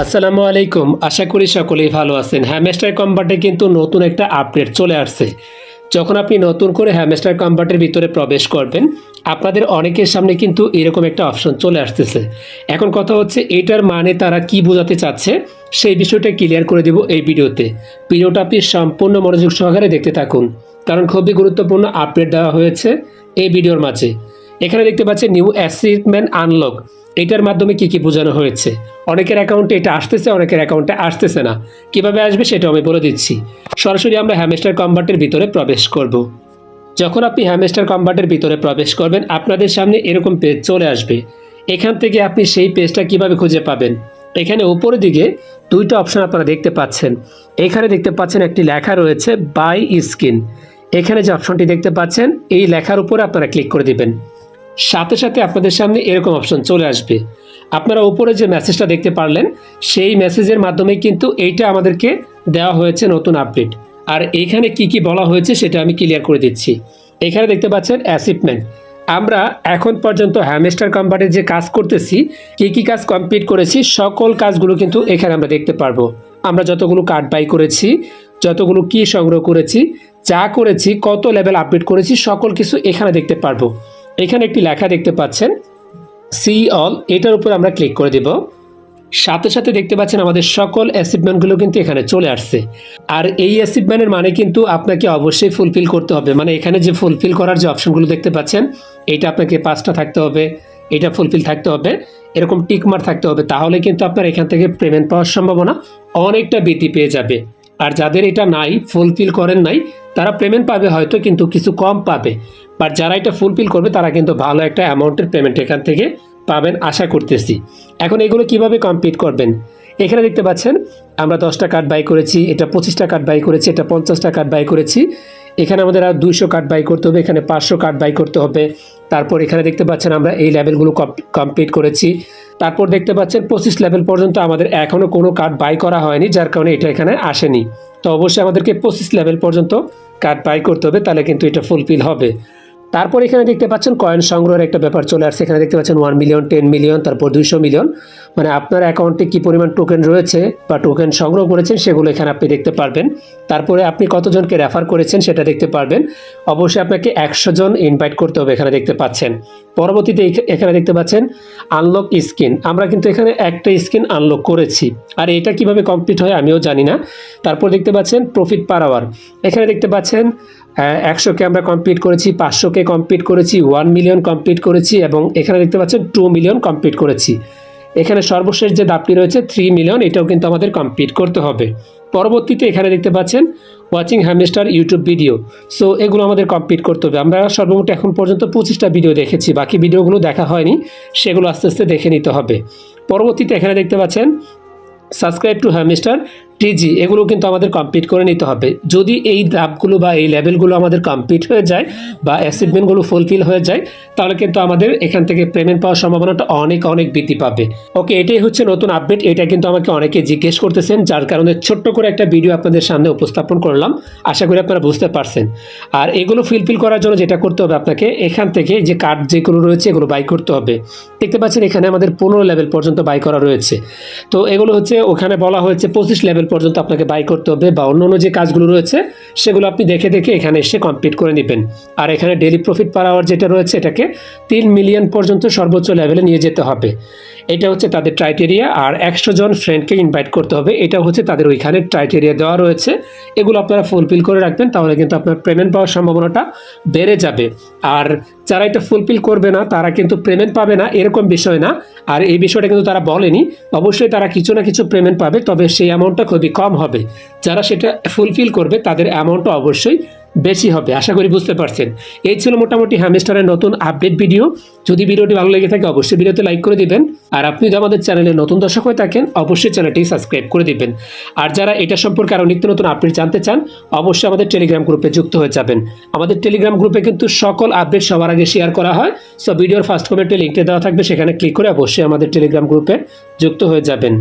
আসসালামু আলাইকুম। আশা করি সকলেই ভালো আছেন। হ্যামস্টার কম্বাটে কিন্তু নতুন একটা আপডেট চলে আসছে। যখন আপনি নতুন করে হ্যামস্টার কম্বাটের ভিতরে প্রবেশ করবেন, আপনাদের অনেকের সামনে কিন্তু এরকম একটা অপশন চলে আসতেছে। এখন কথা হচ্ছে এটার মানে তারা কি বোঝাতে চাচ্ছে সেই বিষয়টা ক্লিয়ার করে দেব এই ভিডিওতে। ভিডিওটা আপনি সম্পূর্ণ মনোযোগ সহকারে দেখতে থাকুন, কারণ খুবই গুরুত্বপূর্ণ আপডেট দেওয়া হয়েছে এই ভিডিওর মাঝে। এখানে দেখতে পাচ্ছেন নিউ অ্যাচিভমেন্ট আনলক, এটার মাধ্যমে কি কি বোঝানো হয়েছে। অনেকের অ্যাকাউন্টে এটা আসতেছে, অনেকের অ্যাকাউন্টে আসতেছে না। কিভাবে আসবে সেটাও আমি বলে দিচ্ছি। সরাসরি আমরা হ্যামস্টার কম্বাটের ভিতরে প্রবেশ করব। যখন আপনি হ্যামস্টার কম্বাটের ভিতরে প্রবেশ করবেন, আপনাদের সামনে এরকম পেজ চলে আসবে। এখান থেকে আপনি সেই পেজটা কিভাবে খুঁজে পাবেন, এখানে উপরের দিকে দুইটা অপশন আপনারা দেখতে পাচ্ছেন। এখানে দেখতে পাচ্ছেন একটি লেখা রয়েছে বাই স্কিন। এখানে যে অপশনটি দেখতে পাচ্ছেন এই লেখার উপরে আপনারা ক্লিক করে দিবেন। সাথে সাথে আপনাদের সামনে এরকম অপশন চলে আসবে। আপনারা উপরে যে মেসেজটা দেখতে পারলেন, সেই মেসেজের মাধ্যমে কিন্তু এইটা আমাদেরকে দেওয়া হয়েছে নতুন আপডেট। আর এইখানে কি কি বলা হয়েছে সেটা আমি ক্লিয়ার করে দিচ্ছি। এখানে দেখতে পাচ্ছেন অ্যাচিভমেন্ট। আমরা এখন পর্যন্ত হ্যামস্টার কম্বাটে যে কাজ করতেছি, কি কি কাজ কমপ্লিট করেছি, সকল কাজগুলো কিন্তু এখানে আমরা দেখতে পারবো। আমরা যতগুলো কার্ড বাই করেছি, যতগুলো কি সংগ্রহ করেছি, যা করেছি, কত লেভেল আপডেট করেছি, সকল কিছু এখানে দেখতে পারবো। এখানে একটি লেখা দেখতে পাচ্ছেন সি অল, এটার উপর আমরা ক্লিক করে দেব। সাথে সাথে দেখতে পাচ্ছেন আমাদের সকল অ্যাচিভমেন্টগুলো কিন্তু এখানে চলে আসছে। আর এই অ্যাচিভমেন্টের মানে কিন্তু আপনাকে অবশ্যই ফুলফিল করতে হবে। মানে এখানে যে ফুলফিল করার যে অপশনগুলো দেখতে পাচ্ছেন, এটা আপনাকে 5টা থাকতে হবে, এটা ফুলফিল থাকতে হবে, এরকম টিকমার থাকতে হবে। তাহলে কিন্তু আপনার এখান থেকে পেমেন্ট পাওয়ার সম্ভাবনা অনেকটা বৃদ্ধি পেয়ে যাবে। আর যাদের এটা নাই, ফুলফিল করেন নাই, তারা পেমেন্ট পাবে হয়তো, কিন্তু কিছু কম পাবে। বাট যারা এটা ফুলফিল করবে তারা কিন্তু ভালো একটা অ্যামাউন্টের পেমেন্ট এখান থেকে পাবেন আশা করতেছি। এখন এগুলো কিভাবে কমপ্লিট করবেন, এখানে দেখতে পাচ্ছেন আমরা 10টা কার্ড বাই করেছি, এটা 25টা কার্ড বাই করেছি, এটা 50টা কার্ড বাই করেছি। এখানে আমাদের আর 200 কার্ড বাই করতে হবে, এখানে 500 কার্ড বাই করতে হবে। তারপর এখানে দেখতে পাচ্ছেন আমরা এই লেভেলগুলো কমপ্লিট করেছি। তারপর দেখতে পাচ্ছেন 25 লেভেল পর্যন্ত আমাদের এখনও কোনো কার্ড বাই করা হয়নি, যার কারণে এটা এখানে আসেনি। তো অবশ্যই আমাদেরকে 25 লেভেল পর্যন্ত কার্ড বাই করতে হবে, তাহলে কিন্তু এটা ফুলফিল হবে। তারপর এখানে দেখতে পাচ্ছেন কয়েন সংগ্রহের একটা ব্যাপার চলে আসছে। এখানে দেখতে পাচ্ছেন 1 মিলিয়ন, 10 মিলিয়ন, তারপর 200 মিলিয়ন। মানে আপনার অ্যাকাউন্টে কি পরিমাণ টোকেন রয়েছে বা টোকেন সংগ্রহ করেছেন সেগুলো এখানে আপনি দেখতে পারবেন। তারপরে আপনি কতজনকে রেফার করেছেন সেটা দেখতে পারবেন। অবশ্যই আপনাকে 100 জন ইনভাইট করতে হবে, এখানে দেখতে পাচ্ছেন। পরবর্তীতে এখানে দেখতে পাচ্ছেন আনলক স্কিন। আমরা কিন্তু এখানে একটা স্কিন আনলক করেছি, আর এটা কিভাবে কমপ্লিট হয় আমিও জানি না। তারপর দেখতে পাচ্ছেন প্রফিট পার আওয়ার। এখানে দেখতে পাচ্ছেন 100কে আমরা কমপ্লিট করেছি, 500কে কমপ্লিট করেছি, 1 মিলিয়ন কমপ্লিট করেছি, এবং এখানে দেখতে পাচ্ছেন 2 মিলিয়ন কমপ্লিট করেছি। এখানে সর্বশেষ যে ধাপটি রয়েছে 3 মিলিয়ন, এটাও কিন্তু আমাদের কমপ্লিট করতে হবে। পরবর্তীতে এখানে দেখতে পাচ্ছেন watching hamster YouTube video. So এগুলো আমাদের কমপ্লিট করতে হবে। আমরা সর্বমোট এখন পর্যন্ত 25টা ভিডিও দেখেছি, বাকি ভিডিওগুলো দেখা হয়নি, সেগুলো আস্তে আস্তে দেখে নিতে হবে। পরবর্তীতে এখানে দেখতে পাচ্ছেন সাবস্ক্রাইব টু হ্যামস্টার টিজি, এগুলো কিন্তু আমাদের কমপ্লিট করে নিতে হবে। যদি এই ধাপগুলো বা এই লেভেলগুলো আমাদের কমপ্লিট হয়ে যায় বা অ্যাচিভমেন্টগুলো ফুলফিল হয়ে যায়, তাহলে কিন্তু আমাদের এখান থেকে পেমেন্ট পাওয়ার সম্ভাবনাটা অনেক অনেক বৃদ্ধি পাবে। ওকে, এটাই হচ্ছে নতুন আপডেট। এটা কিন্তু আমাকে অনেকে জিজ্ঞেস করতেছেন, যার কারণে ছোট্ট করে একটা ভিডিও আপনাদের সামনে উপস্থাপন করলাম। আশা করি আপনারা বুঝতে পারছেন। আর এগুলো ফুলফিল করার জন্য যেটা করতে হবে, আপনাকে এখান থেকে যে কার্ড যেগুলো রয়েছে এগুলো বাই করতে হবে। দেখতে পাচ্ছেন এখানে আমাদের 15 লেভেল পর্যন্ত বাই করা রয়েছে। তো এগুলো হচ্ছে ওখানে বলা হয়েছে 25 লেভেল পর্যন্ত আপনাকে বাই করতে হবে, বা অন্য যে কাজগুলো রয়েছে সেগুলো আপনি দেখে দেখে এখানে এসে কমপ্লিট করে নেবেন। আর এখানে ডেইলি প্রফিট পার আওয়ার যেটা রয়েছে, এটাকে 3 মিলিয়ন পর্যন্ত সর্বোচ্চ লেভেলে নিয়ে যেতে হবে। এটা হচ্ছে তাদের ক্রাইটেরিয়া। আর 100 জন ফ্রেন্ডকে ইনভাইট করতে হবে, এটা হচ্ছে তাদের ওইখানে ক্রাইটেরিয়া দেওয়া রয়েছে। এগুলো আপনারা ফুলফিল করে রাখবেন, তাহলে কিন্তু আপনার পেমেন্ট পাওয়ার সম্ভাবনাটা বেড়ে যাবে। আর যারা এটা ফুলফিল করবে না তারা কিন্তু পেমেন্ট পাবে না, এরকম বিষয় না। আর এই বিষয়টা কিন্তু তারা বলেনি। অবশ্যই তারা কিছু না কিছু পেমেন্ট পাবে, তবে সেই অ্যামাউন্টটা খুবই কম হবে। যারা সেটা ফুলফিল করবে তাদের অ্যামাউন্টটা অবশ্যই বেশি হবে। আশা করি বুঝতে পারছেন। এই ছিল মোটামুটি হ্যামস্টারের নতুন আপডেট ভিডিও। যদি ভিডিওটি ভালো লেগে থাকে অবশ্যই ভিডিওতে লাইক করে দিবেন। আর আপনি যদি আমাদের চ্যানেলে নতুন দর্শক হয়ে থাকেন অবশ্যই চ্যানেলটি সাবস্ক্রাইব করে দিবেন। আর যারা এটা সম্পর্কে আরও নিত্য নতুন আপডেট জানতে চান অবশ্যই আমাদের টেলিগ্রাম গ্রুপে যুক্ত হয়ে যাবেন। আমাদের টেলিগ্রাম গ্রুপে কিন্তু সকল আপডেট সবার আগে শেয়ার করা হয়। সো ভিডিওর ফার্স্ট কমেন্টে লিঙ্কটা দেওয়া থাকবে, সেখানে ক্লিক করে অবশ্যই আমাদের টেলিগ্রাম গ্রুপে যুক্ত হয়ে যাবেন।